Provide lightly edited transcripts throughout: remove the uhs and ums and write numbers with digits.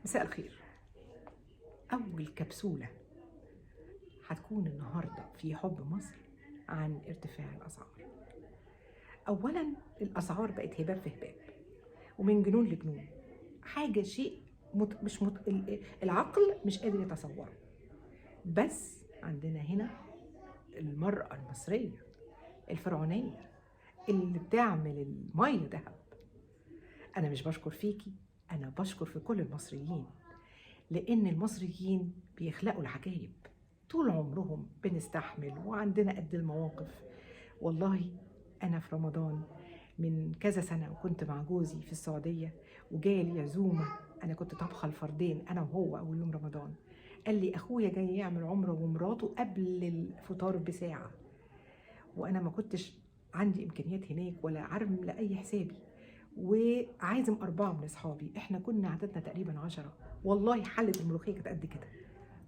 مساء الخير. أول كبسولة هتكون النهاردة في حب مصر عن ارتفاع الأسعار. أولا الأسعار بقت هباب في هباب ومن جنون لجنون، حاجة شيء مش العقل مش قادر يتصوره. بس عندنا هنا المرأة المصرية الفرعونية اللي بتعمل المية دهب. أنا مش بشكر فيكي، أنا بشكر في كل المصريين، لأن المصريين بيخلقوا العجايب طول عمرهم. بنستحمل وعندنا قد المواقف. والله أنا في رمضان من كذا سنة وكنت مع جوزي في السعودية وجالي عزومة، أنا كنت طابخة الفردين أنا وهو أول يوم رمضان. قال لي أخويا جاي يعمل عمرة ومراته قبل الفطار بساعة، وأنا ما كنتش عندي إمكانيات هناك ولا عاملة أي حسابي، وعازم 4 من أصحابي. إحنا كنا عددنا تقريبا 10. والله حلة الملوخية كانت قد كده،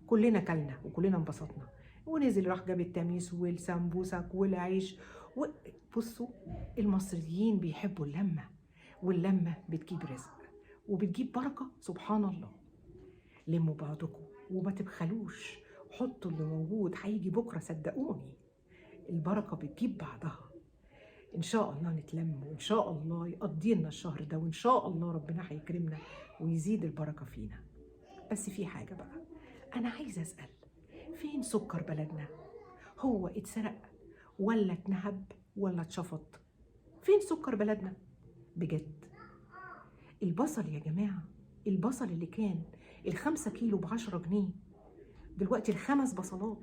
كلنا كلنا وكلنا انبسطنا. ونزل راح جاب التميس والسمبوسك والعيش. وبصوا، المصريين بيحبوا اللمة، واللمة بتجيب رزق وبتجيب بركة. سبحان الله. لموا بعضكم وما تبخلوش، حطوا اللي موجود، هيجي بكرة صدقوني. البركة بتجيب بعضها. إن شاء الله نتلم، وإن شاء الله يقضي لنا الشهر ده، وإن شاء الله ربنا هيكرمنا ويزيد البركة فينا. بس في حاجة بقى أنا عايزة أسأل، فين سكر بلدنا؟ هو اتسرق ولا اتنهب ولا اتشفط؟ فين سكر بلدنا؟ بجد. البصل يا جماعة، البصل اللي كان 5 كيلو ب10 جنيه، دلوقتي ال5 بصلات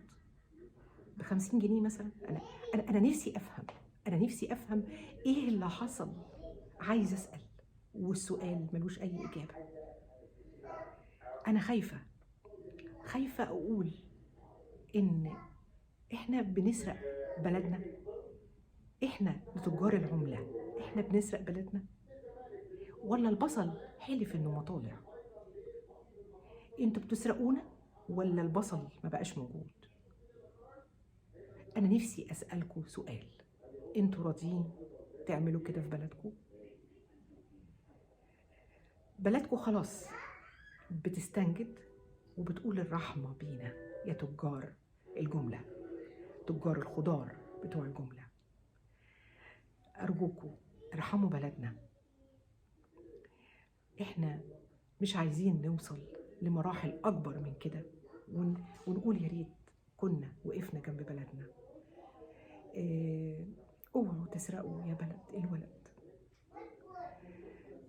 ب50 جنيه مثلا. أنا نفسي أفهم، أنا نفسي أفهم إيه اللي حصل. عايزة أسأل، والسؤال ملوش أي إجابة. أنا خايفة أقول إن إحنا بنسرق بلدنا، إحنا تجار العملة، إحنا بنسرق بلدنا، ولا البصل حلف إنه مطالع؟ أنتوا بتسرقونا ولا البصل ما بقاش موجود؟ أنا نفسي أسألكوا سؤال، أنتوا راضيين تعملوا كده في بلدكم؟ بلدكم خلاص بتستنجد وبتقول الرحمة بينا يا تجار الجملة، تجار الخضار بتوع الجملة. أرجوكوا ارحموا بلدنا. إحنا مش عايزين نوصل لمراحل أكبر من كده ونقول يا ريت كنا وقفنا جنب بلدنا. اوعوا تسرقوا يا بلد الولد،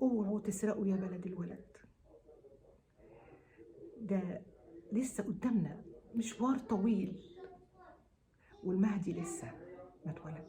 اوعوا تسرقوا يا بلد الولد. ده لسه قدامنا مشوار طويل، والمهدي لسه ما اتولد.